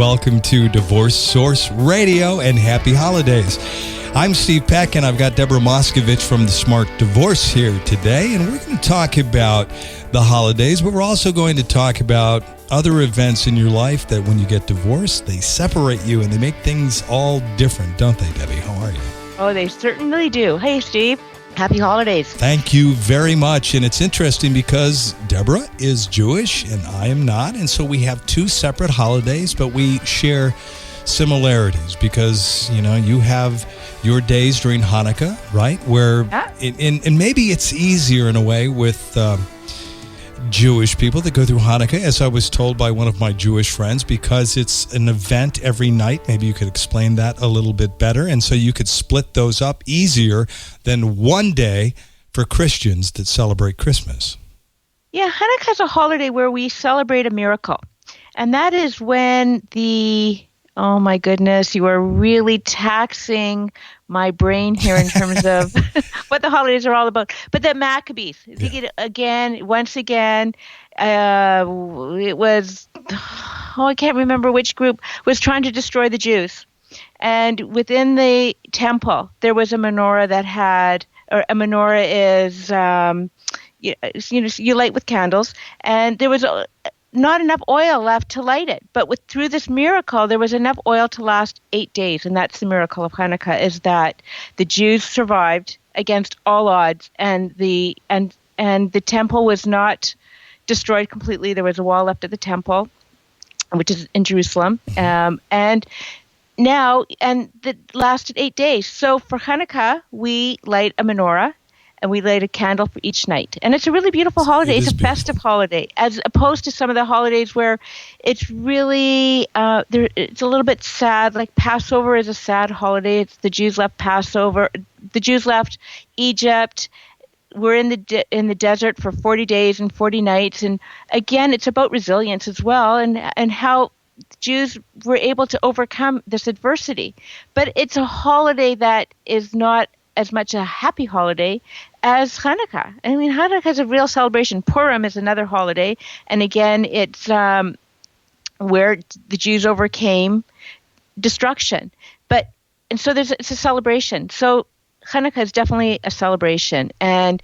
welcome to Divorce Source Radio and happy holidays. I'm Steve Peck, and I've got Deborah Moskovich from The Smart Divorce here today, and we're going to talk about the holidays, but we're also going to talk about other events in your life that when you get divorced, they separate you and they make things all different, don't they, Debbie? How are you? Oh, they certainly do. Hey, Steve. Happy holidays. Thank you very much. And it's interesting because Deborah is Jewish and I am not. And so we have two separate holidays, but we share similarities because, you know, you have your days during Hanukkah, right? Where, and maybe it's easier in a way with Jewish people that go through Hanukkah, as I was told by one of my Jewish friends, because it's an event every night. Maybe you could explain that a little bit better. And so you could split those up easier than one day for Christians that celebrate Christmas. Yeah, Hanukkah is a holiday where we celebrate a miracle. And that is when oh my goodness, you are really taxing my brain here in terms of what the holidays are all about. But the Maccabees, once again, it was, I can't remember which group, was trying to destroy the Jews. And within the temple, there was a menorah that had, or a menorah is, you light with candles, and there was not enough oil left to light it. But through this miracle, there was enough oil to last 8 days. And that's the miracle of Hanukkah, is that the Jews survived against all odds, and the temple was not destroyed completely. There was a wall left of the temple, which is in Jerusalem. And that lasted 8 days. So for Hanukkah, we light a menorah, and we light a candle for each night. And it's a really beautiful holiday. It's a festive holiday, as opposed to some of the holidays where it's really, it's a little bit sad. Like Passover is a sad holiday. It's the Jews left Passover. The Jews left Egypt. We're in the desert for 40 days and 40 nights. And again, it's about resilience as well, and how Jews were able to overcome this adversity. But it's a holiday that is not as much a happy holiday as Hanukkah. I mean, Hanukkah is a real celebration. Purim is another holiday, and again, it's where the Jews overcame destruction. And so it's a celebration. So Hanukkah is definitely a celebration, and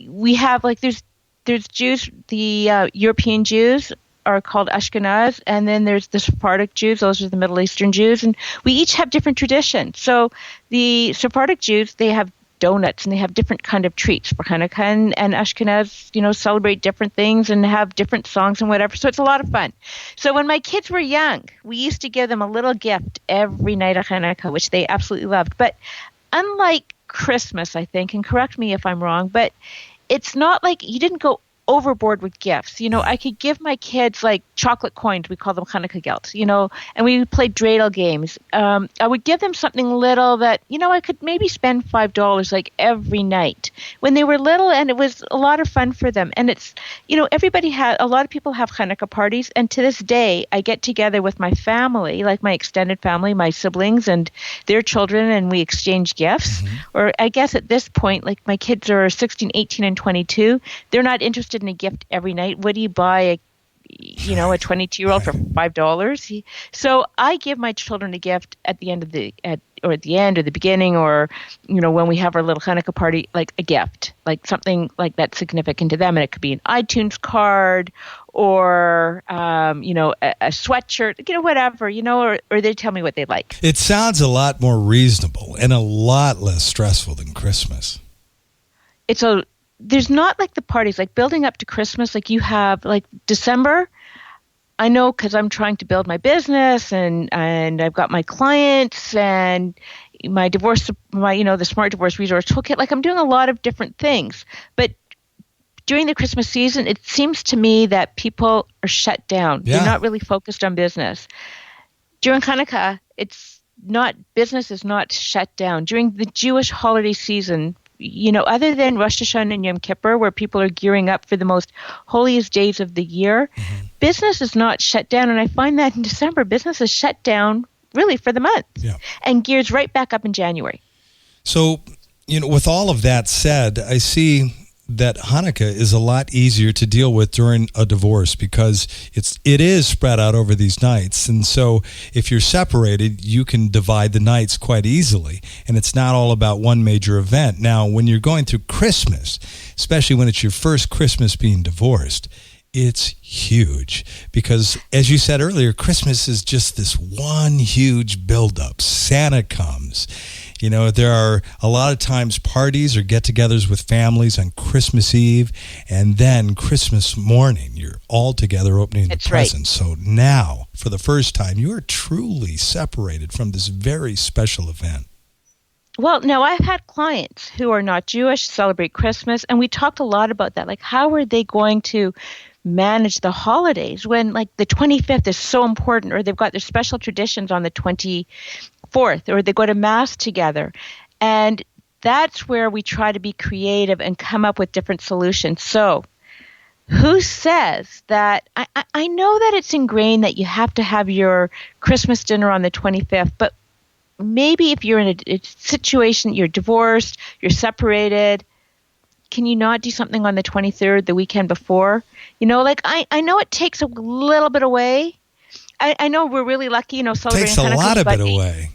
we have there's Jews. The European Jews are called Ashkenaz, and then there's the Sephardic Jews. Those are the Middle Eastern Jews, and we each have different traditions. So the Sephardic Jews, they have donuts, and they have different kind of treats for Hanukkah, and Ashkenaz, celebrate different things and have different songs and whatever. So it's a lot of fun. So when my kids were young, we used to give them a little gift every night of Hanukkah, which they absolutely loved. But unlike Christmas, I think, and correct me if I'm wrong, but it's not like you didn't go overboard with gifts. I could give my kids like chocolate coins. We call them Hanukkah gelt, and we played dreidel games. I would give them something little that, I could maybe spend $5 like every night when they were little, and it was a lot of fun for them. And it's, a lot of people have Hanukkah parties, and to this day, I get together with my family, like my extended family, my siblings and their children, and we exchange gifts. Mm-hmm. Or I guess at this point, like my kids are 16, 18, and 22. They're not interested in a gift every night. What do you buy a 22-year-old for $5? So I give my children a gift at the end of the beginning, or when we have our little Hanukkah party, like a gift, like something like that's significant to them, and it could be an iTunes card or a sweatshirt, whatever, or they tell me what they like. It sounds a lot more reasonable and a lot less stressful than Christmas. There's not like the parties, like building up to Christmas, like you have like December. I know because I'm trying to build my business and I've got my clients and my the Smart Divorce Resource Toolkit. Like I'm doing a lot of different things. But during the Christmas season, it seems to me that people are shut down. Yeah. They're not really focused on business. During Hanukkah, business is not shut down. During the Jewish holiday season, other than Rosh Hashanah and Yom Kippur, where people are gearing up for the most holiest days of the year, mm-hmm. business is not shut down. And I find that in December, business is shut down really for the month, and gears right back up in January. So, with all of that said, I see that Hanukkah is a lot easier to deal with during a divorce because it is spread out over these nights. And so if you're separated, you can divide the nights quite easily. And it's not all about one major event. Now, when you're going through Christmas, especially when it's your first Christmas being divorced, it's huge because, as you said earlier, Christmas is just this one huge buildup. Santa comes. You know, there are a lot of times parties or get-togethers with families on Christmas Eve, and then Christmas morning, you're all together opening the presents. Right. So now, for the first time, you are truly separated from this very special event. Well, now I've had clients who are not Jewish celebrate Christmas, and we talked a lot about that. Like, how are they going to manage the holidays when, like, the 25th is so important, or they've got their special traditions on the 24th, or they go to Mass together. And that's where we try to be creative and come up with different solutions. So who says that? I know that it's ingrained that you have to have your Christmas dinner on the 25th, but maybe if you're in a situation, you're divorced, you're separated, can you not do something on the 23rd, the weekend before? You know, like, I know it takes a little bit away. I know we're really lucky, you know, celebrating Hanukkah. It takes a lot of it away.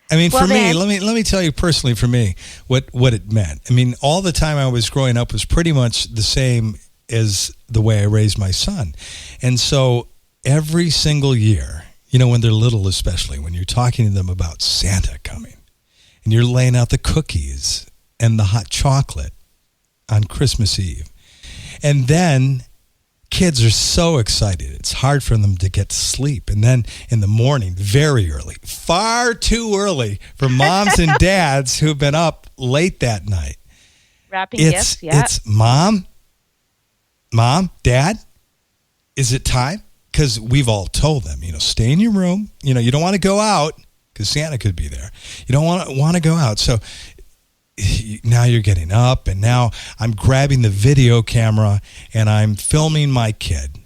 I mean, well, for me, let me tell you personally, for me, what it meant. I mean, all the time I was growing up was pretty much the same as the way I raised my son. And so every single year, you know, when they're little especially, when you're talking to them about Santa coming, and you're laying out the cookies and the hot chocolate on Christmas Eve, and then kids are so excited. It's hard for them to get to sleep. And then in the morning, very early, far too early for moms and dads who've been up late that night. Wrapping gifts, yeah. It's Mom, Dad, is it time? Because we've all told them, you know, stay in your room. You know, you don't want to go out because Santa could be there. You don't want to go out. So now you're getting up, and now I'm grabbing the video camera and I'm filming my kid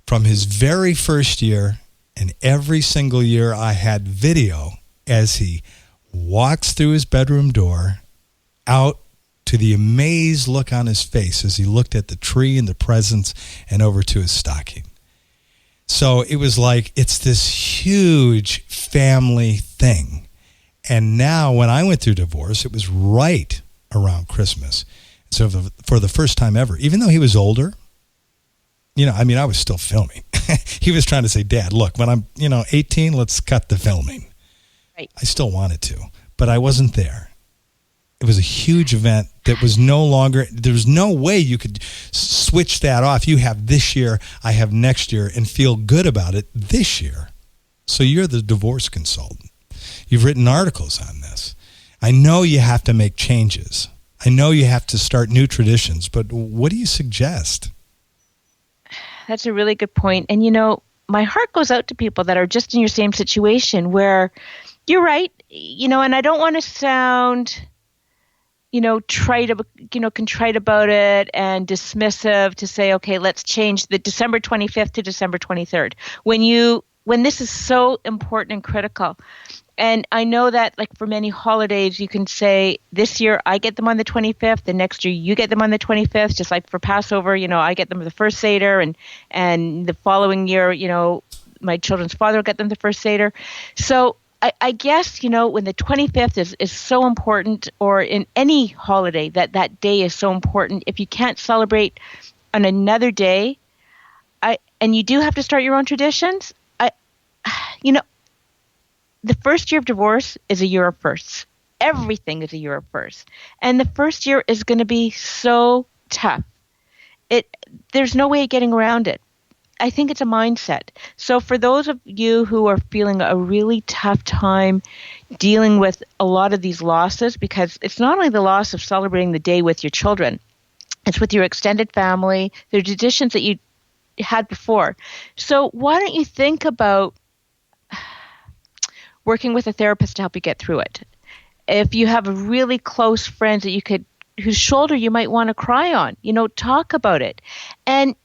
from his very first year, and every single year I had video as he walks through his bedroom door out to the amazed look on his face as he looked at the tree and the presents and over to his stocking. So it was like, it's this huge family thing. And now when I went through divorce, it was right around Christmas. So for the first time ever, even though he was older, you know, I mean, I was still filming. He was trying to say, Dad, look, when I'm, 18, let's cut the filming. Right. I still wanted to, but I wasn't there. It was a huge event that was no longer, there was no way you could switch that off. You have this year, I have next year, and feel good about it this year. So you're the divorce consultant. You've written articles on this. I know you have to make changes. I know you have to start new traditions, but what do you suggest? That's a really good point. And, my heart goes out to people that are just in your same situation where you're right, and I don't want to sound, contrite about it and dismissive to say, okay, let's change the December 25th to December 23rd. When this is so important and critical. And I know that, like, for many holidays, you can say, this year I get them on the 25th, the next year you get them on the 25th, just like for Passover, I get them the first Seder, and the following year, my children's father will get them the first Seder. So I guess, when the 25th is so important, or in any holiday, that day is so important, if you can't celebrate on another day, and you do have to start your own traditions, the first year of divorce is a year of firsts. Everything is a year of firsts. And the first year is going to be so tough. There's no way of getting around it. I think it's a mindset. So for those of you who are feeling a really tough time dealing with a lot of these losses, because it's not only the loss of celebrating the day with your children, it's with your extended family, the traditions that you had before. So why don't you think about working with a therapist to help you get through it? If you have really close friends that whose shoulder you might want to cry on, talk about it and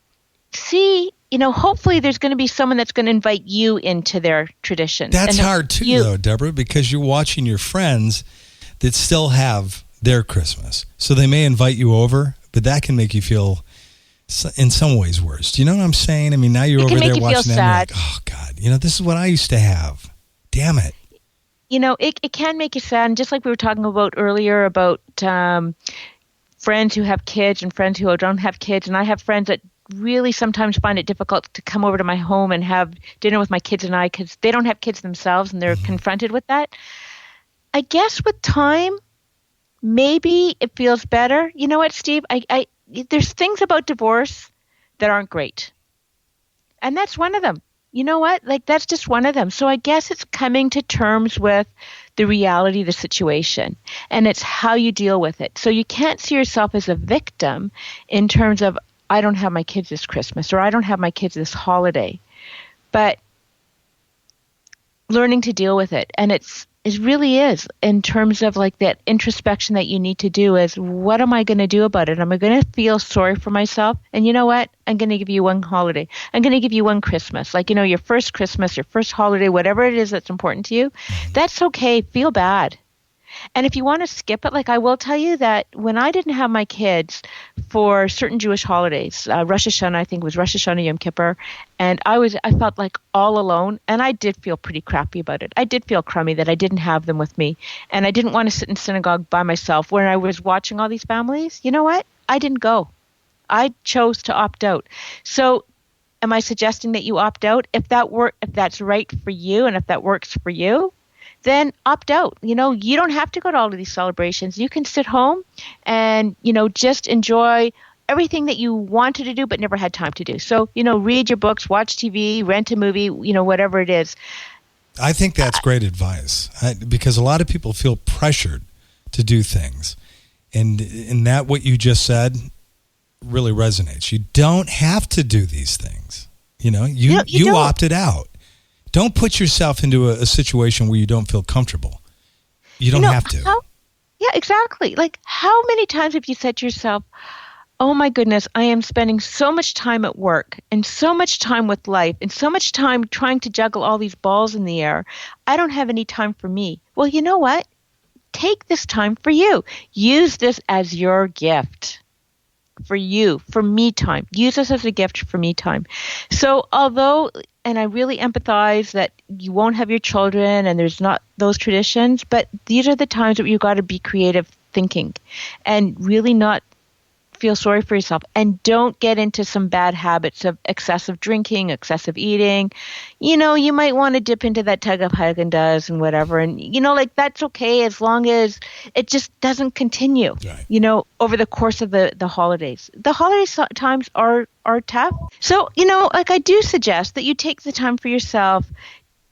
see, hopefully there's going to be someone that's going to invite you into their tradition. That's hard too, though, Deborah, because you're watching your friends that still have their Christmas. So they may invite you over, but that can make you feel in some ways worse. Do you know what I'm saying? I mean, now you're over there watching them, you're like, oh God, this is what I used to have. Damn it. It can make you sad. And just like we were talking about earlier about friends who have kids and friends who don't have kids. And I have friends that really sometimes find it difficult to come over to my home and have dinner with my kids and I because they don't have kids themselves and they're confronted with that. I guess with time, maybe it feels better. You know what, Steve? There's things about divorce that aren't great. And that's one of them. You know what? That's just one of them. So I guess it's coming to terms with the reality of the situation, and it's how you deal with it. So you can't see yourself as a victim in terms of, I don't have my kids this Christmas, or I don't have my kids this holiday, but learning to deal with it. And it really is in terms of that introspection that you need to do is, what am I going to do about it? Am I going to feel sorry for myself? And you know what? I'm going to give you one holiday. I'm going to give you one Christmas. Your first Christmas, your first holiday, whatever it is that's important to you, that's okay. Feel bad. And if you want to skip it, I will tell you that when I didn't have my kids for certain Jewish holidays, Rosh Hashanah, I think it was Rosh Hashanah, Yom Kippur, and I felt all alone, and I did feel pretty crappy about it. I did feel crummy that I didn't have them with me, and I didn't want to sit in synagogue by myself when I was watching all these families. You know what? I didn't go. I chose to opt out. So am I suggesting that you opt out? If that's right for you and if that works for you, then opt out. You don't have to go to all of these celebrations. You can sit home and, just enjoy everything that you wanted to do but never had time to do. So, read your books, watch TV, rent a movie, whatever it is. I think that's great advice because a lot of people feel pressured to do things. And that what you just said really resonates. You don't have to do these things. You opted out. Don't put yourself into a situation where you don't feel comfortable. You don't have to. Yeah, exactly. How many times have you said to yourself, oh my goodness, I am spending so much time at work and so much time with life and so much time trying to juggle all these balls in the air. I don't have any time for me. Well, you know what? Take this time for you. Use this as your gift. For you, for me time. Use this as a gift for me time. So and I really empathize that you won't have your children and there's not those traditions, but these are the times that you've got to be creative thinking and really not feel sorry for yourself. And don't get into some bad habits of excessive drinking, excessive eating. You might want to dip into that tug of Haagen-Dazs and whatever. And, that's okay as long as it just doesn't continue, right. Over the course of the holidays. The holiday times are tough. So, I do suggest that you take the time for yourself.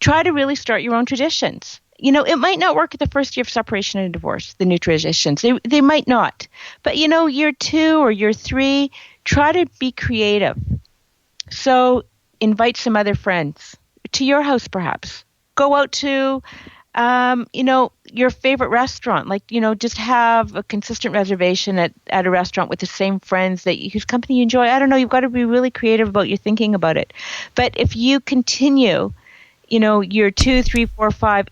Try to really start your own traditions. It might not work at the first year of separation and divorce, the new traditions. They might not. But, year 2 or year 3, try to be creative. So invite some other friends to your house, perhaps. Go out to, your favorite restaurant. Just have a consistent reservation at a restaurant with the same friends whose company you enjoy. I don't know. You've got to be really creative about your thinking about it. But if you continue year 2, 3, 4, 5,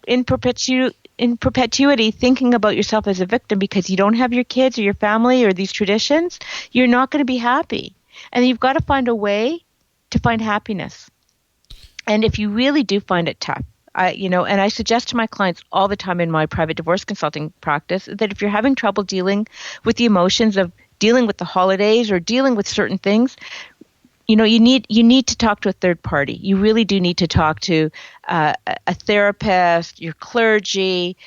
in perpetuity thinking about yourself as a victim because you don't have your kids or your family or these traditions, you're not going to be happy. And you've got to find a way to find happiness. And if you really do find it tough, and I suggest to my clients all the time in my private divorce consulting practice that if you're having trouble dealing with the emotions of dealing with the holidays or dealing with certain things, you need to talk to a third party. You really do need to talk to a therapist, your clergy,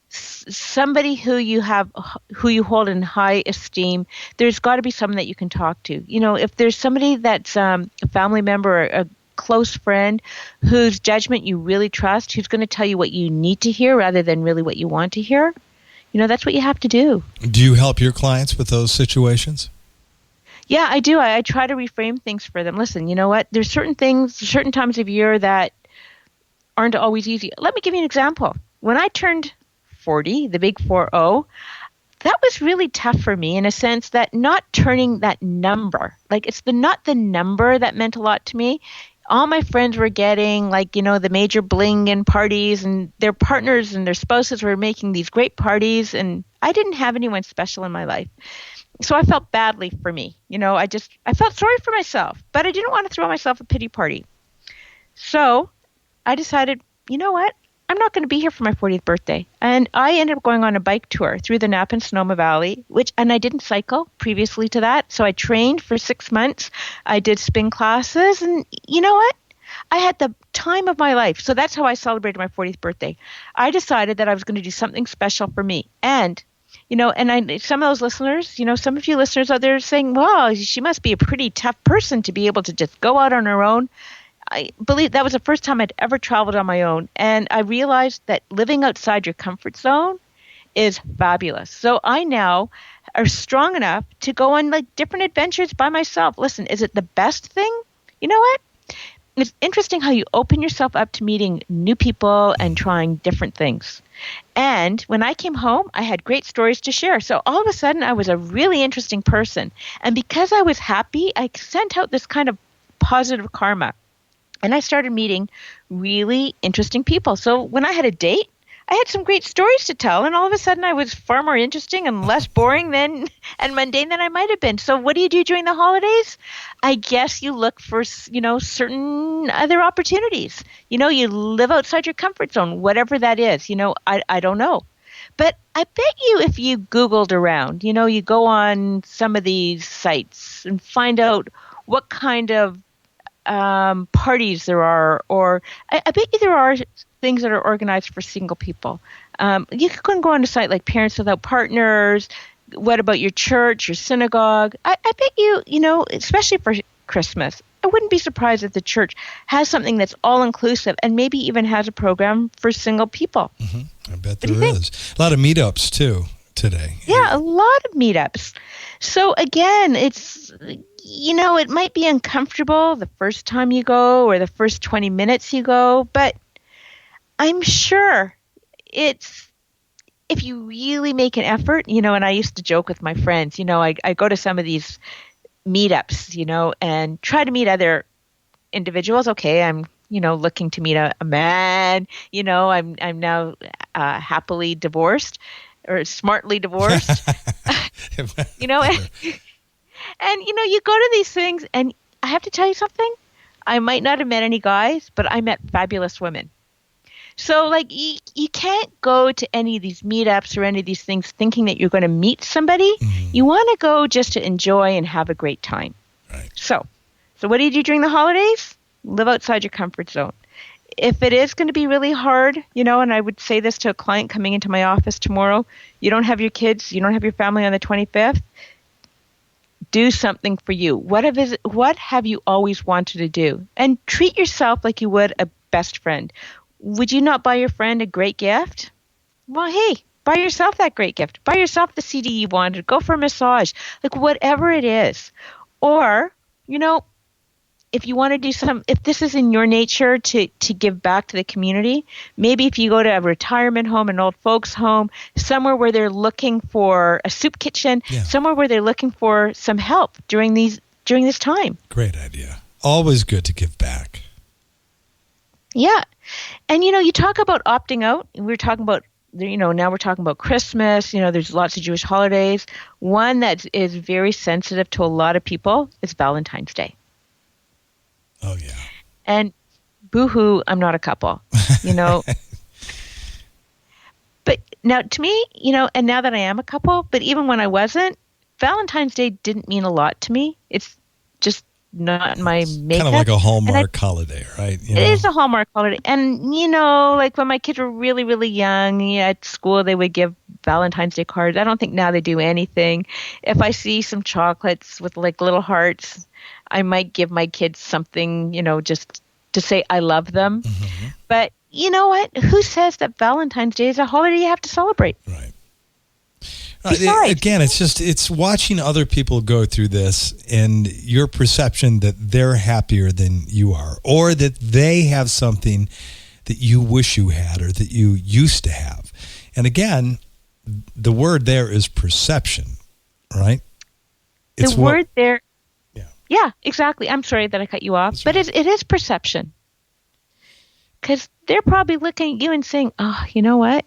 somebody who you hold in high esteem. There's got to be someone that you can talk to. If there's somebody that's a family member or a close friend whose judgment you really trust, who's going to tell you what you need to hear rather than really what you want to hear, that's what you have to do. Do you help your clients with those situations? Yeah, I do. I try to reframe things for them. Listen, you know what? There's certain things, certain times of year that aren't always easy. Let me give you an example. When I turned 40, the big 40, that was really tough for me in a sense that not turning that number, it's not the number that meant a lot to me, all my friends were getting like, the major bling and parties, and their partners and their spouses were making these great parties, and I didn't have anyone special in my life. So I felt badly for me. I felt sorry for myself, but I didn't want to throw myself a pity party. So I decided, you know what? I'm not going to be here for my 40th birthday. And I ended up going on a bike tour through the Napa and Sonoma Valley, and I didn't cycle previously to that. So I trained for 6 months. I did spin classes, and you know what? I had the time of my life. So that's how I celebrated my 40th birthday. I decided that I was going to do something special for me. And some of those listeners, some of you listeners out there are saying, well, she must be a pretty tough person to be able to just go out on her own. I believe that was the first time I'd ever traveled on my own. And I realized that living outside your comfort zone is fabulous. So I now are strong enough to go on like different adventures by myself. Listen, is it the best thing? You know what? It's interesting how you open yourself up to meeting new people and trying different things. And when I came home, I had great stories to share. So all of a sudden, I was a really interesting person. And because I was happy, I sent out this kind of positive karma. And I started meeting really interesting people. So when I had a date, I had some great stories to tell. And all of a sudden, I was far more interesting and less boring and mundane than I might have been. So what do you do during the holidays? I guess you look for, certain other opportunities. You live outside your comfort zone, whatever that is. I don't know. But I bet you if you Googled around, you go on some of these sites and find out what kind of parties there are, or I bet you there are things that are organized for single people. You can go on a site like Parents Without Partners. What about your church, your synagogue? I bet you, especially for Christmas, I wouldn't be surprised if the church has something that's all-inclusive and maybe even has a program for single people. Mm-hmm. I bet there is. A lot of meetups, too, today. Yeah, a lot of meetups. So, again, it's... it might be uncomfortable the first time you go or the first 20 minutes you go, but I'm sure if you really make an effort, and I used to joke with my friends, I go to some of these meetups, and try to meet other individuals. Okay, I'm, looking to meet a man, I'm now happily divorced or smartly divorced, And, you go to these things, and I have to tell you something. I might not have met any guys, but I met fabulous women. So, like, you can't go to any of these meetups or any of these things thinking that you're going to meet somebody. Mm-hmm. You want to go just to enjoy and have a great time. Right. So what do you do during the holidays? Live outside your comfort zone. If it is going to be really hard, and I would say this to a client coming into my office tomorrow, you don't have your kids, you don't have your family on the 25th, do something for you. What have you always wanted to do? And treat yourself like you would a best friend. Would you not buy your friend a great gift? Well, hey, buy yourself that great gift. Buy yourself the CD you wanted. Go for a massage. Like whatever it is. Or, if you want to do if this is in your nature to give back to the community, maybe if you go to a retirement home, an old folks home, somewhere where they're looking for a soup kitchen, somewhere where they're looking for some help during this time. Great idea. Always good to give back. Yeah. And, you talk about opting out. We're talking about, now we're talking about Christmas. There's lots of Jewish holidays. One that is very sensitive to a lot of people is Valentine's Day. Oh, yeah. And boo-hoo, I'm not a couple, But now to me, and now that I am a couple, but even when I wasn't, Valentine's Day didn't mean a lot to me. It's just not my makeup. Kind of like a Hallmark holiday, right? It is a Hallmark holiday. And, like when my kids were really, really young, at school, they would give Valentine's Day cards. I don't think now they do anything. If I see some chocolates with like little hearts, I might give my kids something, just to say I love them. Mm-hmm. But you know what? Who says that Valentine's Day is a holiday you have to celebrate? Right. Besides, again, it's watching other people go through this and your perception that they're happier than you are, or that they have something that you wish you had or that you used to have. And again, the word there is perception, right? The word there Yeah, exactly. I'm sorry that I cut you off, but it is perception. Because they're probably looking at you and saying, oh, you know what?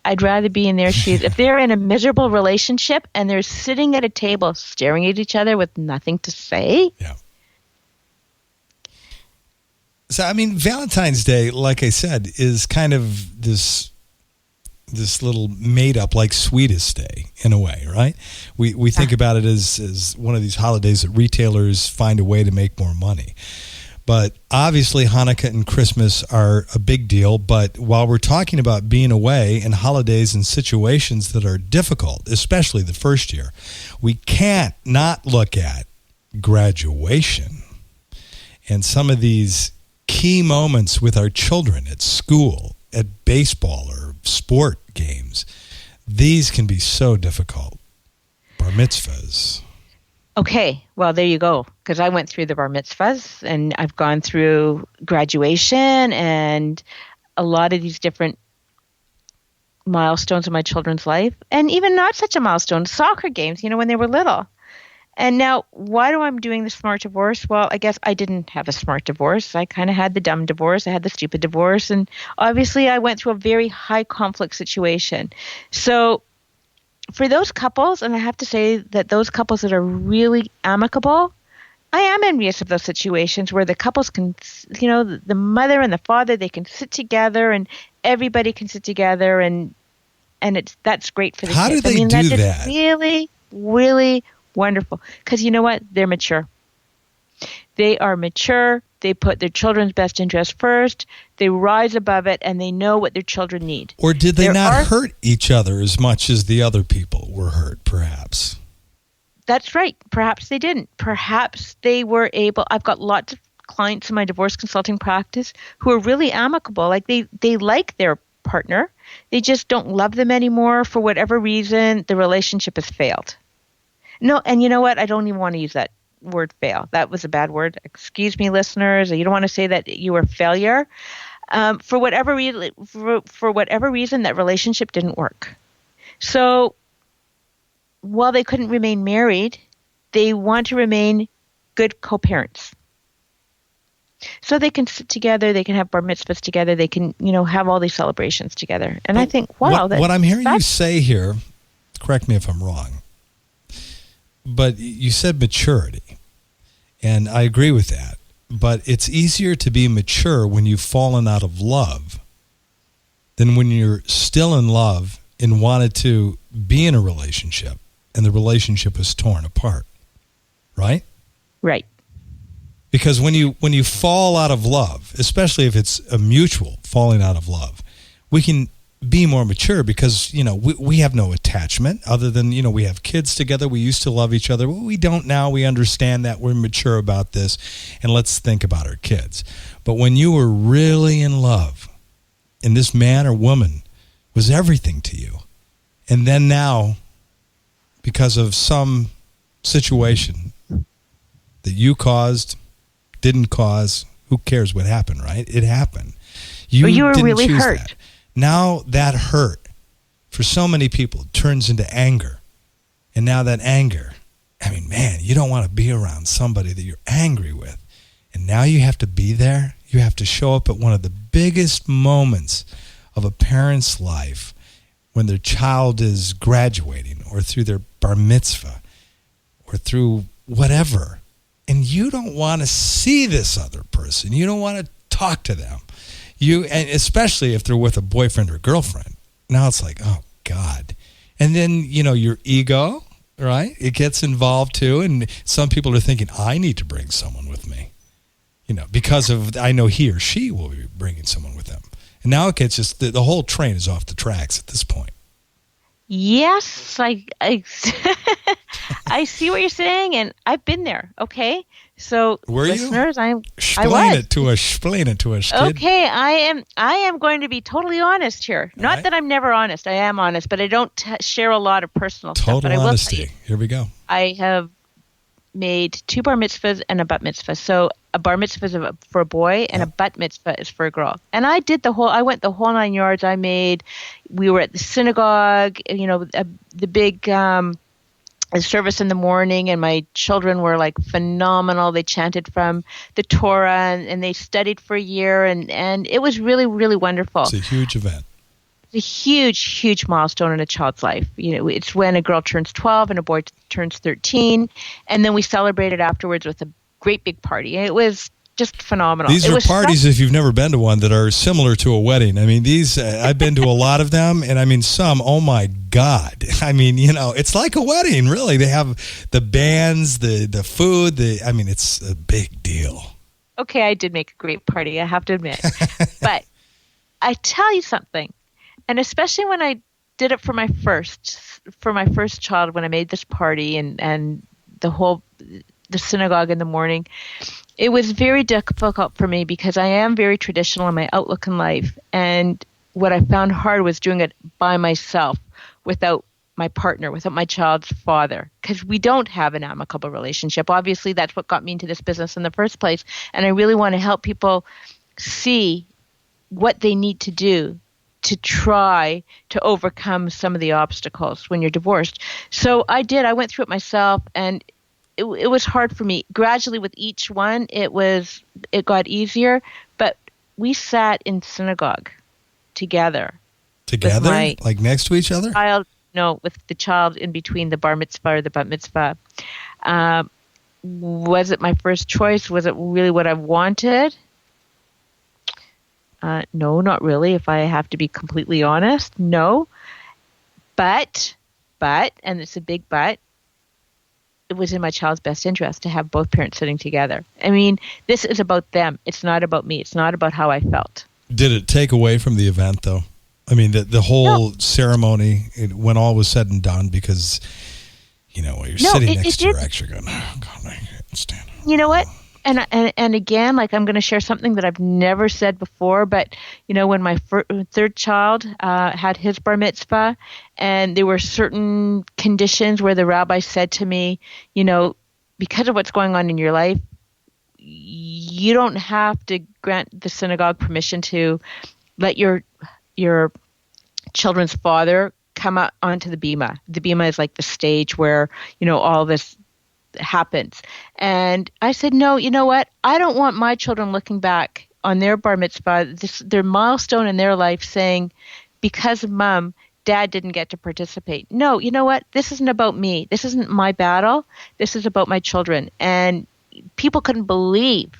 I'd rather be in their shoes. If they're in a miserable relationship and they're sitting at a table staring at each other with nothing to say. Yeah. So, I mean, Valentine's Day, like I said, is kind of this little made-up, like, sweetest day in a way, right? We think about it as one of these holidays that retailers find a way to make more money. But obviously Hanukkah and Christmas are a big deal. But while we're talking about being away and holidays and situations that are difficult, especially the first year, we can't not look at graduation and some of these key moments with our children at school, at baseball or sport games. These can be so difficult. Bar mitzvahs. Okay, well, there you go. Because I went through the bar mitzvahs and I've gone through graduation and a lot of these different milestones in my children's life. And even not such a milestone, soccer games, when they were little. And now, why do I'm doing the smart divorce? Well, I guess I didn't have a smart divorce. I kind of had the dumb divorce. I had the stupid divorce. And obviously, I went through a very high conflict situation. So for those couples, and I have to say that those couples that are really amicable, I am envious of those situations where the couples can, the mother and the father, they can sit together and everybody can sit together and that's great for the How kids. do they do that? Really, really wonderful. Because you know what? They're mature. They are mature. They put their children's best interest first. They rise above it, and they know what their children need. Or did they not hurt each other as much as the other people were hurt, perhaps? That's right. Perhaps they didn't. Perhaps they were able. I've got lots of clients in my divorce consulting practice who are really amicable. Like they like their partner. They just don't love them anymore for whatever reason. The relationship has failed. No, and you know what? I don't even want to use that word fail. That was a bad word. Excuse me, listeners. You don't want to say that you were a failure. For whatever reason, that relationship didn't work. So while they couldn't remain married, they want to remain good co-parents. So they can sit together, they can have bar mitzvahs together, they can, have all these celebrations together. And I think, wow. What I'm hearing you say here, correct me if I'm wrong, but you said maturity, and I agree with that. But it's easier to be mature when you've fallen out of love than when you're still in love and wanted to be in a relationship and the relationship is torn apart, right? Right. Because when you fall out of love, especially if it's a mutual falling out of love, we can be more mature because, we have no attachment other than, we have kids together. We used to love each other. But we don't now. We understand that we're mature about this, and let's think about our kids. But when you were really in love and this man or woman was everything to you, and then now, because of some situation that you caused, didn't cause, who cares what happened, right? It happened. You were didn't really choose hurt. that. Now that hurt for so many people turns into anger. And now that anger, man, you don't want to be around somebody that you're angry with. And now you have to be there. You have to show up at one of the biggest moments of a parent's life when their child is graduating or through their bar mitzvah or through whatever. And you don't want to see this other person. You don't want to talk to them. And especially if they're with a boyfriend or girlfriend. Now it's like, oh, God. And then, your ego, right? It gets involved too. And some people are thinking, I need to bring someone with me. Because of, I know he or she will be bringing someone with them. And now it gets just, the whole train is off the tracks at this point. Yes, I I see what you're saying, and I've been there. Okay, so were listeners, you? Explain it to us, kid. Okay, I am going to be totally honest here. All Not right. that I'm never honest. I am honest, but I don't share a lot of personal stuff. But Total I will honesty. tell you, Here we go. I have made 2 bar mitzvahs and a bat mitzvah. So a bar mitzvah is for a boy and a bat mitzvah is for a girl. And I went the whole 9 yards. We were at the synagogue, the big a service in the morning, and my children were like phenomenal. They chanted from the Torah, and they studied for a year, and it was really, really wonderful. It's a huge event. It's a huge, huge milestone in a child's life. It's when a girl turns 12 and a boy turns 13, and then we celebrated afterwards with a great big party. It was just phenomenal. These are parties, if you've never been to one, that are similar to a wedding. I mean, these, I've been to a lot of them, and I mean, some, oh my God. I mean, it's like a wedding, really. They have the bands, the food, I mean, it's a big deal. Okay, I did make a great party, I have to admit. But I tell you something, and especially when I did it for my first child, when I made this party and the synagogue in the morning, it was very difficult for me because I am very traditional in my outlook in life. And what I found hard was doing it by myself without my partner, without my child's father, because we don't have an amicable relationship. Obviously, that's what got me into this business in the first place. And I really want to help people see what they need to do to try to overcome some of the obstacles when you're divorced. So I went through it myself, and it was hard for me. Gradually with each one, it got easier, but we sat in synagogue together. Together? Like next to each other? With the child in between the bar mitzvah or the bat mitzvah. Was it my first choice? Was it really what I wanted? No, not really, if I have to be completely honest. No. But, and it's a big but, it was in my child's best interest to have both parents sitting together. I mean, this is about them. It's not about me. It's not about how I felt. Did it take away from the event, though? I mean, the whole ceremony, when all was said and done, because, when you're sitting next to your ex, you're going, oh, God, I can't stand it. You know what? And again, like, I'm going to share something that I've never said before, but, when my third child had his bar mitzvah, and there were certain conditions where the rabbi said to me, because of what's going on in your life, you don't have to grant the synagogue permission to let your children's father come out onto the bima. The bima is like the stage where, all this happens. And I said, no, you know what? I don't want my children looking back on their bar mitzvah, their milestone in their life, saying, because of mom, dad didn't get to participate. No, you know what? This isn't about me. This isn't my battle. This is about my children. And people couldn't believe,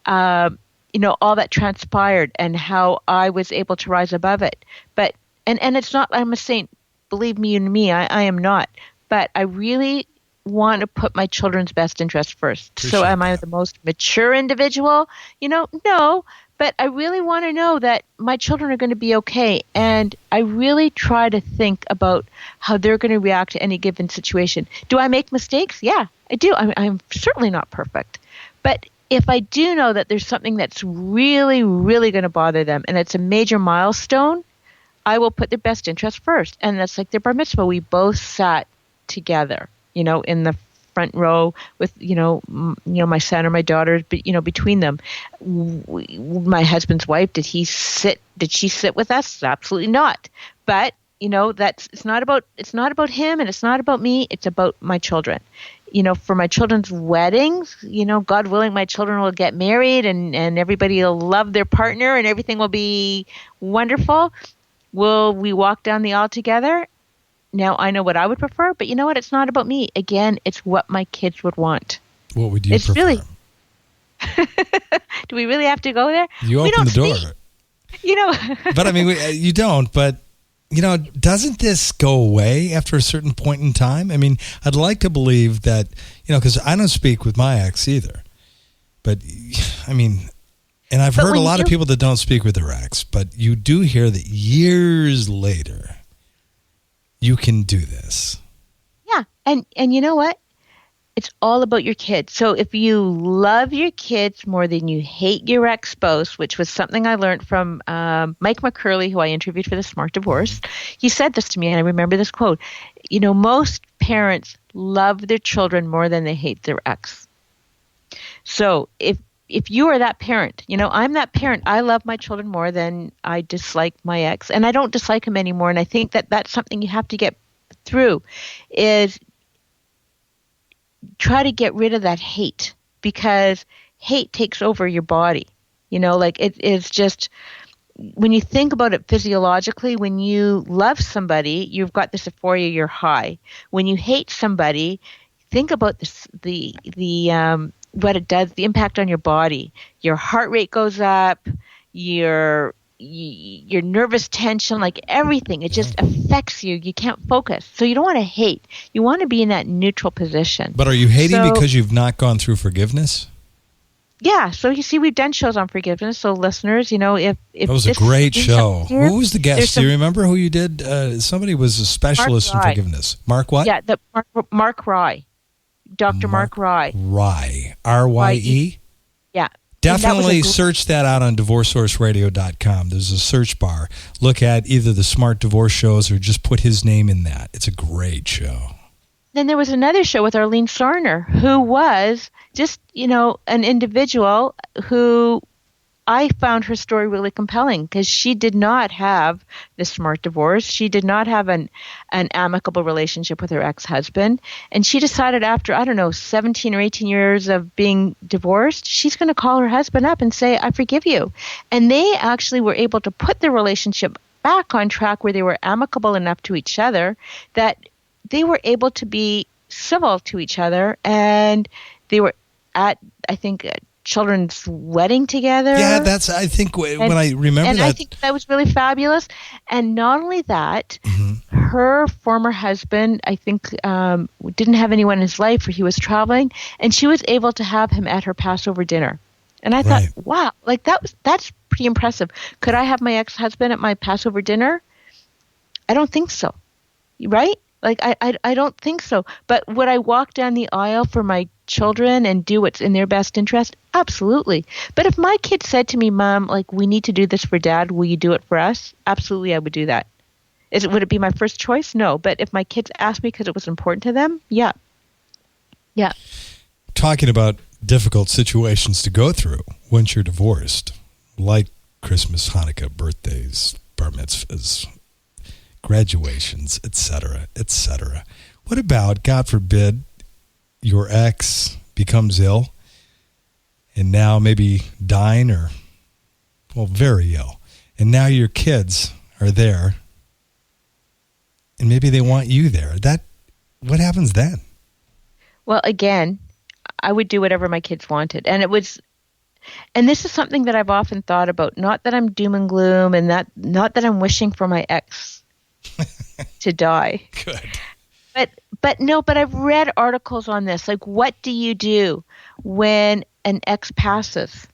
all that transpired and how I was able to rise above it. But, and it's not, I'm a saint, believe me and me, I am not. But I really want to put my children's best interest first. Appreciate so am I the most mature individual? No, but I really want to know that my children are going to be okay. And I really try to think about how they're going to react to any given situation. Do I make mistakes? Yeah, I do. I'm certainly not perfect. But if I do know that there's something that's really, really going to bother them, and it's a major milestone, I will put their best interest first. And that's like their bar mitzvah. We both sat together, in the front row with, my son or my daughter, between them. My husband's wife, did she sit with us? Absolutely not. But, it's not about him, and it's not about me. It's about my children. For my children's weddings, God willing, my children will get married and everybody will love their partner and everything will be wonderful. Will we walk down the aisle together? Now, I know what I would prefer, but you know what? It's not about me. Again, it's what my kids would want. What would you prefer? Really, do we really have to go there? You open the door. But I mean, you don't, but, doesn't this go away after a certain point in time? I mean, I'd like to believe that, because I don't speak with my ex either. But, I mean, and I've heard a lot of people that don't speak with their ex, but you do hear that years later, you can do this. Yeah. And you know what? It's all about your kids. So if you love your kids more than you hate your ex-spouse, which was something I learned from Mike McCurley, who I interviewed for The Smart Divorce, he said this to me, and I remember this quote. Most parents love their children more than they hate their ex. So if you are that parent, I'm that parent. I love my children more than I dislike my ex, and I don't dislike him anymore. And I think that that's something you have to get through is try to get rid of that hate, because hate takes over your body. Like it is just, when you think about it physiologically, when you love somebody, you've got this euphoria, you're high. When you hate somebody, think about this, the what it does, the impact on your body. Your heart rate goes up, your nervous tension, like everything, it just affects you. You can't focus. So you don't want to hate. You want to be in that neutral position. But are you hating because you've not gone through forgiveness? Yeah. So you see, we've done shows on forgiveness. So listeners, if that was a great show. Who was the guest? Do you remember who you did? Somebody was a specialist in forgiveness. Mark what? Yeah, Mark Rye. Dr. Mark Rye. Rye. R-Y-E? Yeah. Definitely search that out on divorcesourceradio.com. There's a search bar. Look at either the Smart Divorce shows or just put his name in that. It's a great show. Then there was another show with Arlene Sorner, who was just, an individual who I found her story really compelling, because she did not have the smart divorce. She did not have an amicable relationship with her ex-husband. And she decided after, 17 or 18 years of being divorced, she's going to call her husband up and say, I forgive you. And they actually were able to put their relationship back on track, where they were amicable enough to each other that they were able to be civil to each other. And they were at, I think, children's wedding together. Yeah, that's, I think, when I remember and that. I think that was really fabulous. And not only that, her former husband, I think, didn't have anyone in his life, or he was traveling, and she was able to have him at her Passover dinner. And I thought, wow, like that's pretty impressive. Could I have my ex-husband at my Passover dinner? I don't think so. Right? Like, I don't think so. But would I walk down the aisle for my children and do what's in their best interest? Absolutely. But if my kid said to me, Mom, like, we need to do this for Dad, will you do it for us? Absolutely, I would do that. Would it be my first choice? No. But if my kids asked me because it was important to them, yeah. Yeah. Talking about difficult situations to go through once you're divorced, like Christmas, Hanukkah, birthdays, bar mitzvahs, graduations, etc., etc. What about, God forbid, your ex becomes ill and now maybe dying or, very ill, and now your kids are there and maybe they want you there? What happens then? Well, again, I would do whatever my kids wanted. And this is something that I've often thought about. Not that I'm doom and gloom, and not that I'm wishing for my ex to die. Good. But I've read articles on this. Like, what do you do when an ex passes?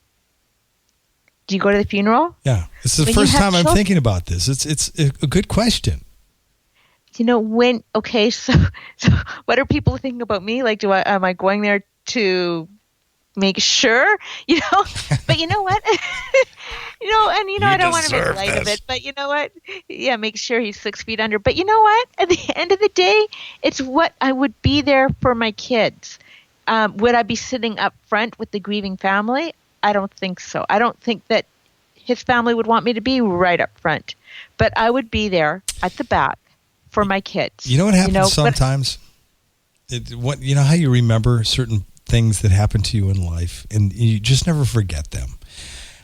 Do you go to the funeral? Yeah. It's the first time I'm thinking about this. It's a good question. So what are people thinking about me? Like, am I going there to make sure? But you know what? I don't want to make light of it, but you know what? Yeah, make sure he's 6 feet under. But you know what? At the end of the day, it's what I would be there for my kids. Would I be sitting up front with the grieving family? I don't think so. I don't think that his family would want me to be right up front, but I would be there at the back for my kids. You know what happens sometimes? You know how you remember certain things that happen to you in life, and you just never forget them.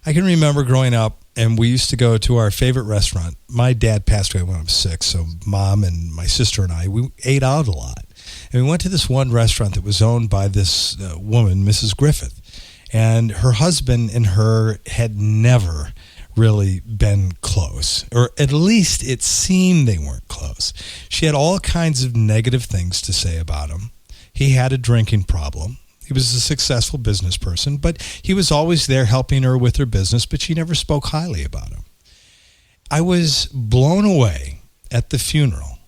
I can remember growing up, and we used to go to our favorite restaurant. My dad passed away when I was 6, so Mom and my sister and I, we ate out a lot. And we went to this one restaurant that was owned by this woman, Mrs. Griffith. And her husband and her had never really been close, or at least it seemed they weren't close. She had all kinds of negative things to say about him. He had a drinking problem. He was a successful business person, but he was always there helping her with her business, but she never spoke highly about him. I was blown away at the funeral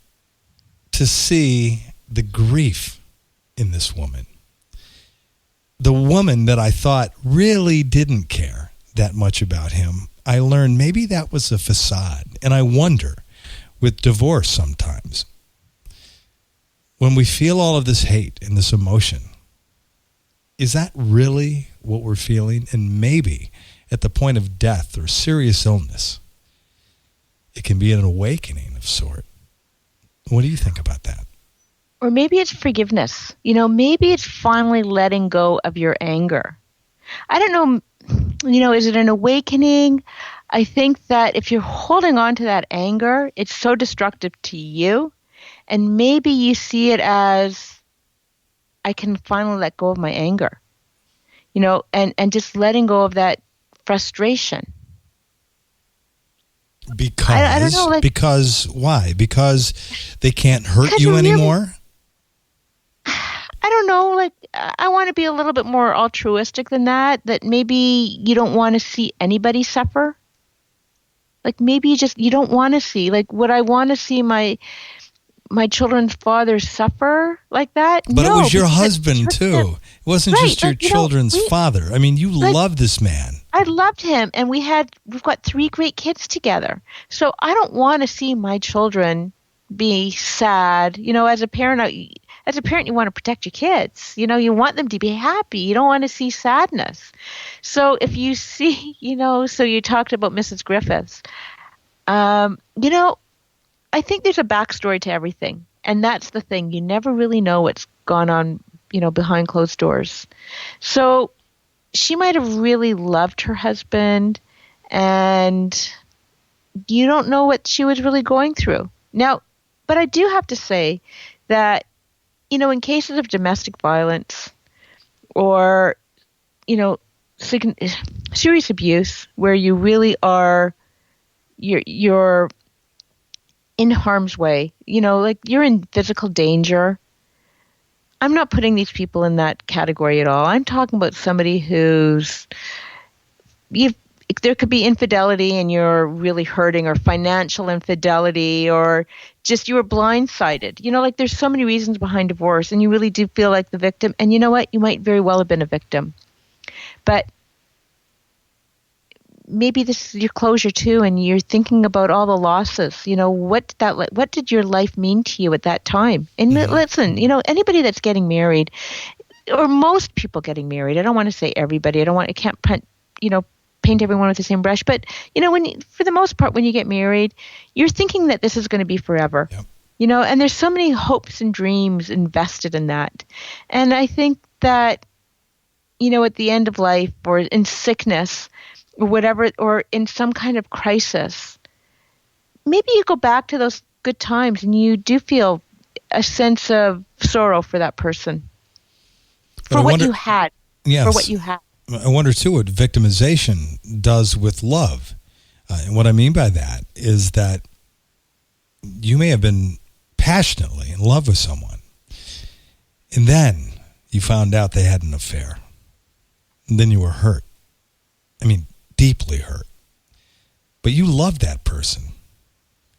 to see the grief in this woman. The woman that I thought really didn't care that much about him, I learned maybe that was a facade. And I wonder, with divorce sometimes, when we feel all of this hate and this emotion, is that really what we're feeling? And maybe at the point of death or serious illness, it can be an awakening of sort. What do you think about that? Or maybe it's forgiveness. Maybe it's finally letting go of your anger. I don't know, is it an awakening? I think that if you're holding on to that anger, it's so destructive to you. And maybe you see it as, I can finally let go of my anger, and just letting go of that frustration. Because, I don't know, because why? Because they can't hurt you anymore? I don't know, I want to be a little bit more altruistic than that maybe you don't want to see anybody suffer. Maybe you don't want to see, would I want to see my children's father suffer like that? But no, it was your husband too. It wasn't just your children's father. I mean, you love this man. I loved him, and we've got 3 great kids together. So I don't want to see my children be sad. As a parent, you want to protect your kids. You want them to be happy. You don't want to see sadness. So if you see, so you talked about Mrs. Griffiths. I think there's a backstory to everything. And that's the thing. You never really know what's gone on, behind closed doors. So she might have really loved her husband, and you don't know what she was really going through. Now, but I do have to say that, in cases of domestic violence or, serious abuse where you really are, you're in harm's way, you're in physical danger. I'm not putting these people in that category at all. I'm talking about somebody there could be infidelity and you're really hurting, or financial infidelity, or just you were blindsided. There's so many reasons behind divorce, and you really do feel like the victim. And you know what? You might very well have been a victim. But maybe this is your closure too, and you're thinking about all the losses. What did your life mean to you at that time? And listen, anybody that's getting married, or most people getting married, I don't want to say everybody. I can't paint everyone with the same brush. But for the most part, when you get married, you're thinking that this is going to be forever. Yep. And there's so many hopes and dreams invested in that. And I think that at the end of life, or in sickness, or whatever, or in some kind of crisis, maybe you go back to those good times and you do feel a sense of sorrow for that person, for what you had. Yes. For what you had. I wonder too what victimization does with love. And what I mean by that is that you may have been passionately in love with someone, and then you found out they had an affair. And then you were hurt. I mean, deeply hurt. But you loved that person.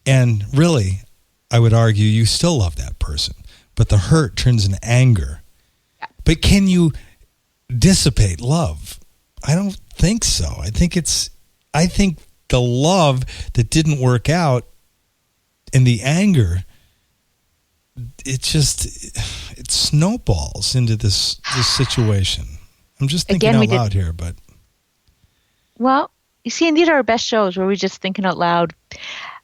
And really, I would argue you still love that person. But the hurt turns into anger. But can you dissipate love? I don't think so. I think the love that didn't work out and the anger, it snowballs into this situation. I'm just thinking out loud here, but... Well, you see, and these are our best shows where we're just thinking out loud.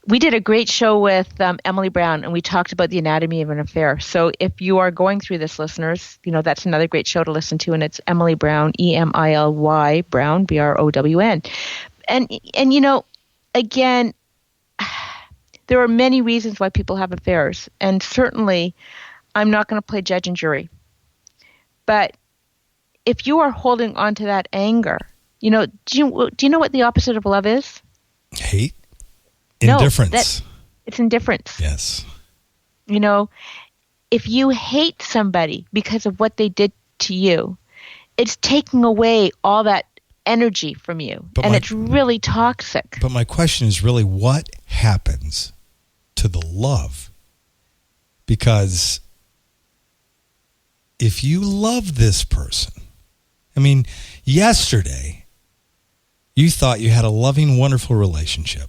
We did a great show with Emily Brown, and we talked about the anatomy of an affair. So if you are going through this, listeners, that's another great show to listen to, and it's Emily Brown, Emily Brown, Brown. And again, there are many reasons why people have affairs, and certainly I'm not going to play judge and jury. But if you are holding on to that anger, do you know what the opposite of love is? Hate? Indifference. No, it's indifference. Yes. If you hate somebody because of what they did to you, it's taking away all that energy from you, it's really toxic. But my question is really, what happens to the love? Because if you love this person, yesterday you thought you had a loving, wonderful relationship.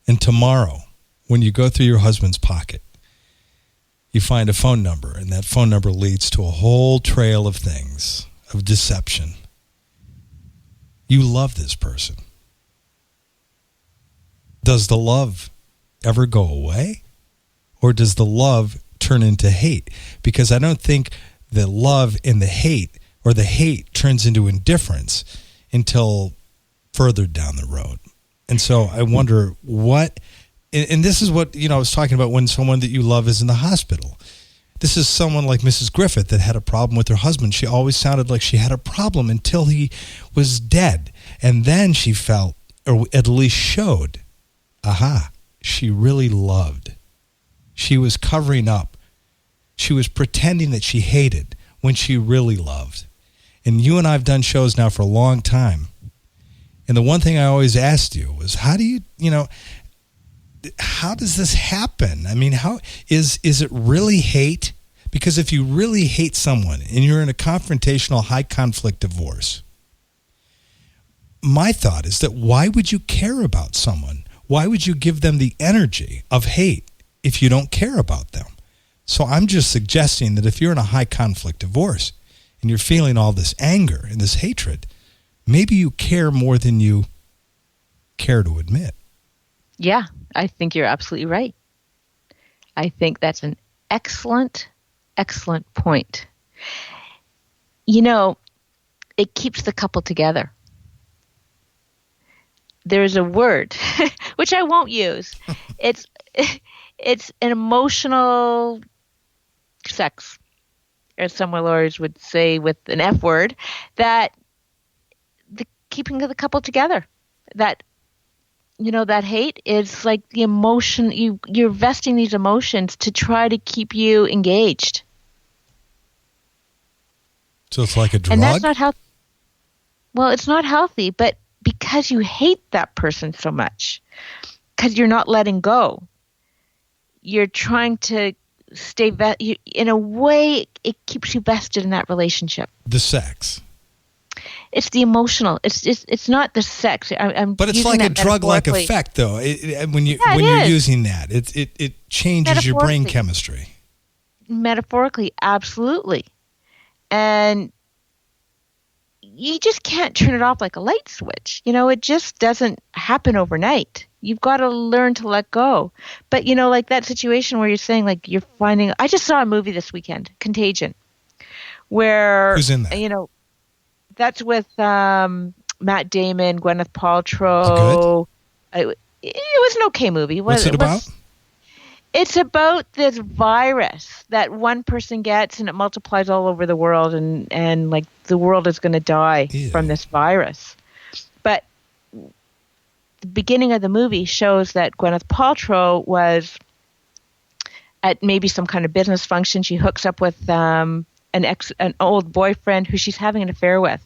And tomorrow, when you go through your husband's pocket, you find a phone number, and that phone number leads to a whole trail of things, of deception. You love this person. Does the love ever go away? Or does the love turn into hate, because I don't think the love and the hate, or the hate turns into indifference until further down the road. And so I wonder what, and this is what, I was talking about when someone that you love is in the hospital. This is someone like Mrs. Griffith that had a problem with her husband. She always sounded like she had a problem until he was dead. And then she felt, or at least showed, she really loved. She was covering up. She was pretending that she hated when she really loved. And you and I have done shows now for a long time. And the one thing I always asked you was, how does this happen? I mean, how is it really hate? Because if you really hate someone and you're in a confrontational, high conflict divorce, my thought is that why would you care about someone? Why would you give them the energy of hate if you don't care about them? So I'm just suggesting that if you're in a high conflict divorce and you're feeling all this anger and this hatred, maybe you care more than you care to admit. Yeah, I think you're absolutely right. I think that's an excellent point. It keeps the couple together. There's a word, which I won't use. It's an emotional sex, as some lawyers would say with an F word, that the keeping of the couple together. That that hate is like the emotion, you're vesting these emotions to try to keep you engaged. So it's like a drug? And that's not healthy. Well, it's not healthy, but because you hate that person so much, because you're not letting go, you're trying to stay, in a way, it keeps you vested in that relationship. The sex. It's the emotional. It's not the sex. But it's like a drug-like effect, though. When you're using that, it changes your brain chemistry. Metaphorically, absolutely, and you just can't turn it off like a light switch. It just doesn't happen overnight. You've got to learn to let go. But like that situation where you're saying, like, you're finding. I just saw a movie this weekend, Contagion, where who's in that? That's with Matt Damon, Gwyneth Paltrow. It was an okay movie. What's it about? It's about this virus that one person gets and it multiplies all over the world, and like the world is going to die from this virus. But the beginning of the movie shows that Gwyneth Paltrow was at maybe some kind of business function. She hooks up with an old boyfriend who she's having an affair with,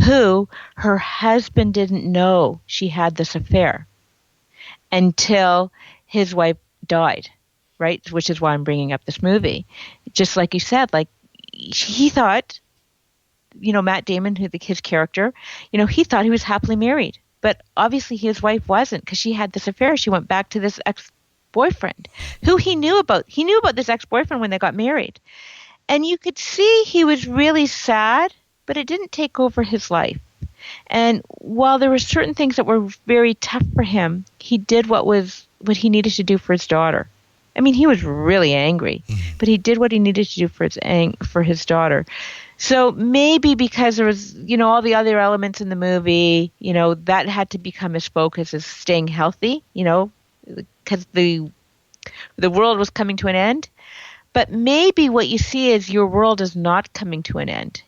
who her husband didn't know she had this affair until his wife died, right? Which is why I'm bringing up this movie. Just like you said, like he thought, Matt Damon, his character, he thought he was happily married, but obviously his wife wasn't, because she had this affair. She went back to this ex-boyfriend who he knew about. He knew about this ex-boyfriend when they got married. And you could see he was really sad, but it didn't take over his life. And while there were certain things that were very tough for him, he did what he needed to do for his daughter. I mean, he was really angry, but he did what he needed to do for his daughter. So maybe because there was, all the other elements in the movie, that had to become his focus, is staying healthy, because the world was coming to an end. But maybe what you see is your world is not coming to an end.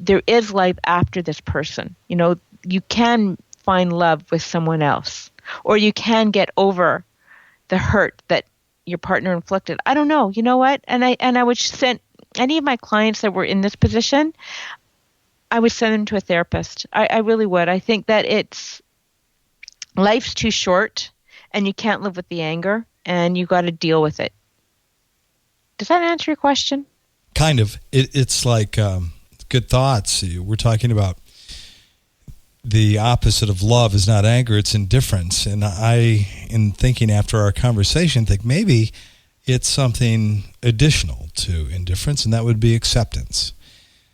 There is life after this person. You can find love with someone else, or you can get over the hurt that your partner inflicted. I don't know. You know what? And I would send any of my clients that were in this position, I would send them to a therapist. I really would. I think that life's too short, and you can't live with the anger, and you got to deal with it. Does that answer your question? Kind of. It's like good thoughts. We're talking about the opposite of love is not anger, it's indifference. And I, in thinking after our conversation, think maybe it's something additional to indifference, and that would be acceptance.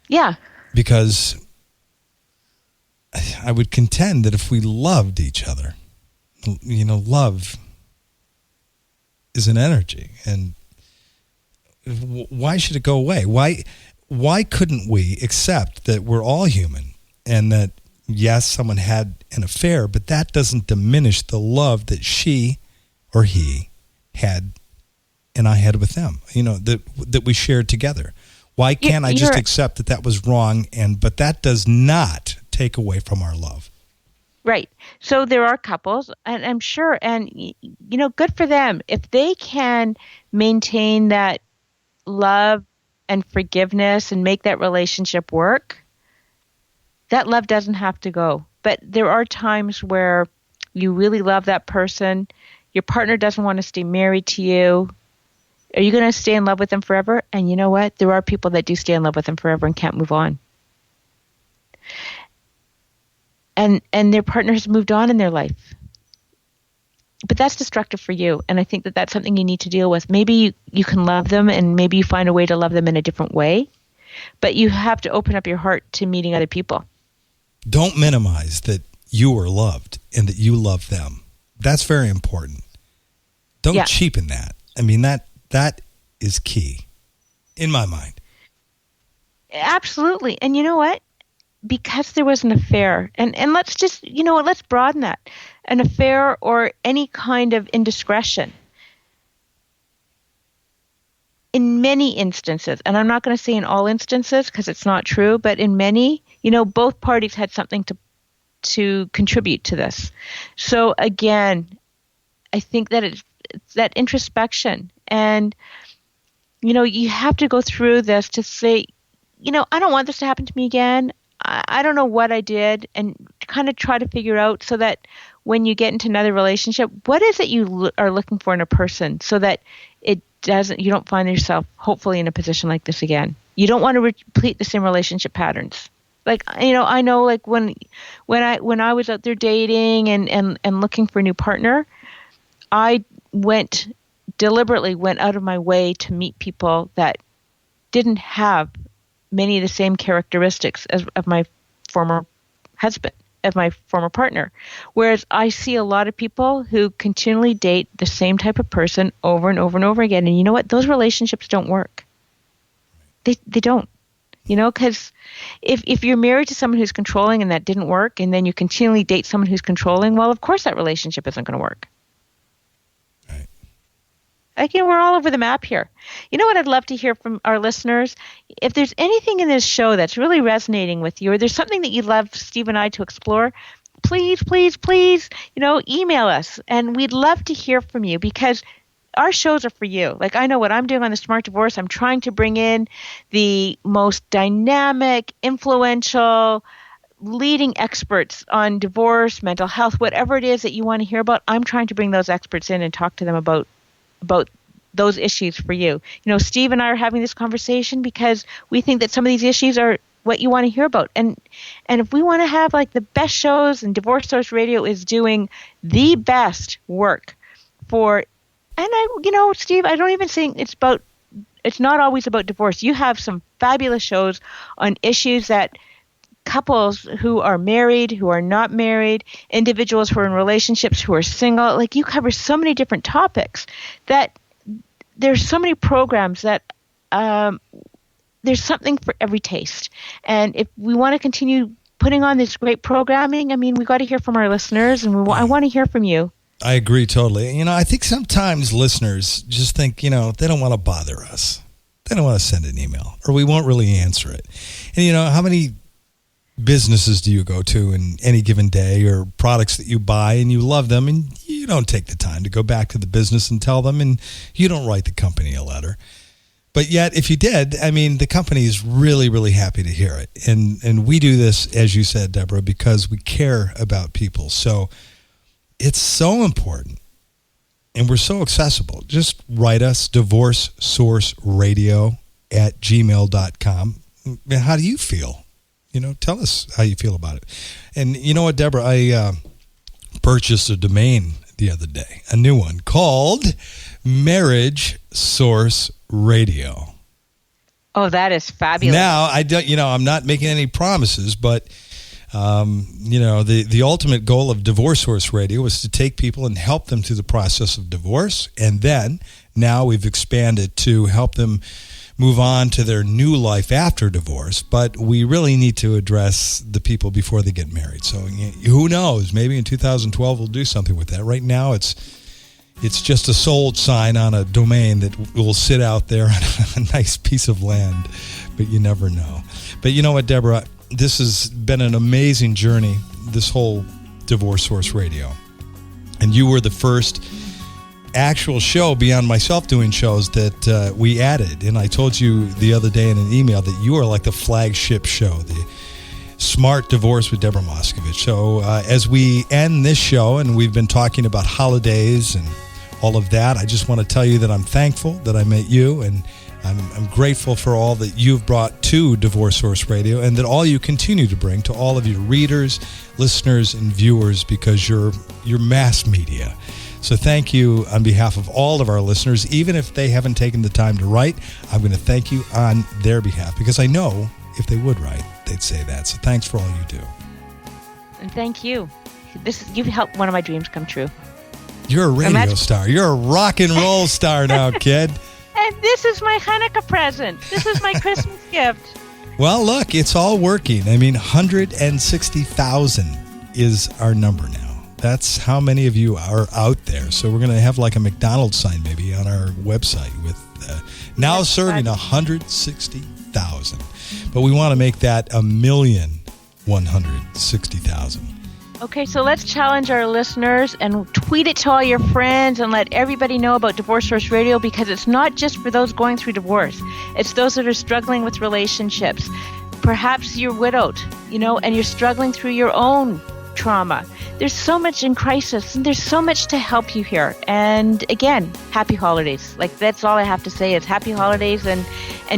Yeah. Because I would contend that if we loved each other, love is an energy, and why should it go away? Why couldn't we accept that we're all human and that, yes, someone had an affair, but that doesn't diminish the love that she or he had and I had with them, that we shared together. Why can't I just accept that that was wrong, but that does not take away from our love? Right. So there are couples, and I'm sure, and, good for them. If they can maintain that love and forgiveness and make that relationship work, that love doesn't have to go. But there are times where you really love that person, your partner doesn't want to stay married to you. Are you going to stay in love with them forever? And you know what? There are people that do stay in love with them forever and can't move on. And their partner has moved on in their life. But that's destructive for you. And I think that that's something you need to deal with. Maybe you can love them, and maybe you find a way to love them in a different way. But you have to open up your heart to meeting other people. Don't minimize that you are loved and that you love them. That's very important. Don't cheapen that. I mean, that is key in my mind. Absolutely. And you know what? Because there was an affair, and let's just, let's broaden that. An affair or any kind of indiscretion. In many instances, and I'm not going to say in all instances because it's not true, but in many, both parties had something to contribute to this. So again, I think that it's that introspection, and, you have to go through this to say, I don't want this to happen to me again. I don't know what I did, and kind of try to figure out so that when you get into another relationship, what is it you are looking for in a person so that you don't find yourself hopefully in a position like this again. You don't want to repeat the same relationship patterns. Like, I know like when I was out there dating and looking for a new partner, I deliberately went out of my way to meet people that didn't have many of the same characteristics of my former husband, of my former partner. Whereas I see a lot of people who continually date the same type of person over and over and over again. And you know what? Those relationships don't work. They don't. Because if you're married to someone who's controlling and that didn't work, and then you continually date someone who's controlling, well, of course that relationship isn't going to work. Again, we're all over the map here. You know what I'd love to hear from our listeners? If there's anything in this show that's really resonating with you, or there's something that you'd love Steve and I to explore, please, email us. And we'd love to hear from you, because our shows are for you. Like, I know what I'm doing on the Smart Divorce. I'm trying to bring in the most dynamic, influential, leading experts on divorce, mental health, whatever it is that you want to hear about. I'm trying to bring those experts in and talk to them about those issues for you. Steve and I are having this conversation because we think that some of these issues are what you want to hear about. And if we want to have like the best shows, and Divorce Source Radio is doing the best work for, and Steve, I don't even think it's not always about divorce. You have some fabulous shows on issues that couples who are married, who are not married, individuals who are in relationships, who are single, like you cover so many different topics that there's so many programs that there's something for every taste. And if we want to continue putting on this great programming, I mean, we got to hear from our listeners, and I want to hear from you. I agree totally. I think sometimes listeners just think, they don't want to bother us. They don't want to send an email, or we won't really answer it. And how many businesses do you go to in any given day, or products that you buy and you love them, and you don't take the time to go back to the business and tell them, and you don't write the company a letter. But yet, if you did, the company is really, really happy to hear it. And we do this, as you said, Deborah, because we care about people. So it's so important, and we're so accessible. Just write us, divorcesourceradio@gmail.com. How do you feel? Tell us how you feel about it. And you know what, Deborah, I purchased a domain the other day, a new one called Marriage Source Radio. Oh, that is fabulous. Now, I don't, I'm not making any promises, but The ultimate goal of Divorce Source Radio was to take people and help them through the process of divorce. And then now we've expanded to help them move on to their new life after divorce. But we really need to address the people before they get married. So who knows? Maybe in 2012 we'll do something with that. Right now it's just a sold sign on a domain that will sit out there on a nice piece of land. But you never know. But you know what, Deborah? This has been an amazing journey, this whole Divorce Source Radio. And you were the first actual show beyond myself doing shows that we added. And I told you the other day in an email that you are like the flagship show, the Smart Divorce with Deborah Moskovich. So as we end this show, and we've been talking about holidays and all of that, I just want to tell you that I'm thankful that I met you, and I'm grateful for all that you've brought to Divorce Source Radio, and that all you continue to bring to all of your readers, listeners, and viewers, because you're mass media. So thank you on behalf of all of our listeners. Even if they haven't taken the time to write, I'm going to thank you on their behalf, because I know if they would write, they'd say that. So thanks for all you do. And thank you. You've helped one of my dreams come true. You're a radio star. You're a rock and roll star now, kid. And this is my Hanukkah present. This is my Christmas gift. Well, look, it's all working. I mean, 160,000 is our number now. That's how many of you are out there. So we're going to have like a McDonald's sign maybe on our website with now serving 160,000. But we want to make that 1,160,000. Okay, so let's challenge our listeners and tweet it to all your friends and let everybody know about Divorce Source Radio, because it's not just for those going through divorce. It's those that are struggling with relationships. Perhaps you're widowed, and you're struggling through your own trauma. There's so much in crisis, and there's so much to help you here. And again, happy holidays. Like, that's all I have to say is happy holidays, and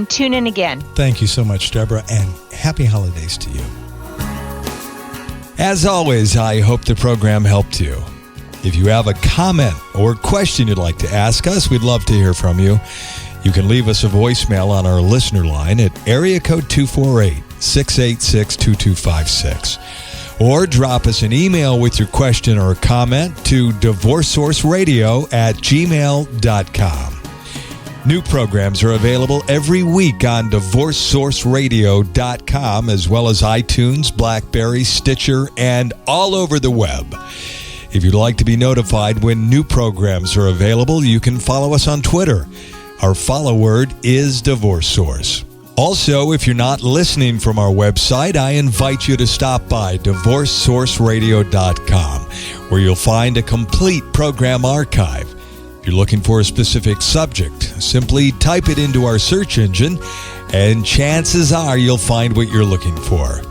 tune in again. Thank you so much, Deborah, and happy holidays to you. As always, I hope the program helped you. If you have a comment or question you'd like to ask us, we'd love to hear from you. You can leave us a voicemail on our listener line at area code 248-686-2256. Or drop us an email with your question or comment to divorcesourceradio@gmail.com. New programs are available every week on divorcesourceradio.com, as well as iTunes, BlackBerry, Stitcher, and all over the web. If you'd like to be notified when new programs are available, you can follow us on Twitter. Our follow word is Divorce Source. Also, if you're not listening from our website, I invite you to stop by divorcesourceradio.com, where you'll find a complete program archive. If you're looking for a specific subject, simply type it into our search engine, and chances are you'll find what you're looking for.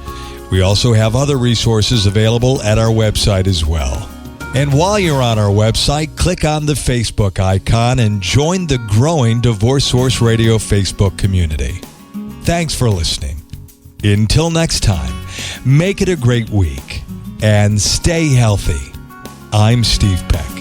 We also have other resources available at our website as well. And while you're on our website, click on the Facebook icon and join the growing Divorce Source Radio Facebook community. Thanks for listening. Until next time, make it a great week and stay healthy. I'm Steve Peck.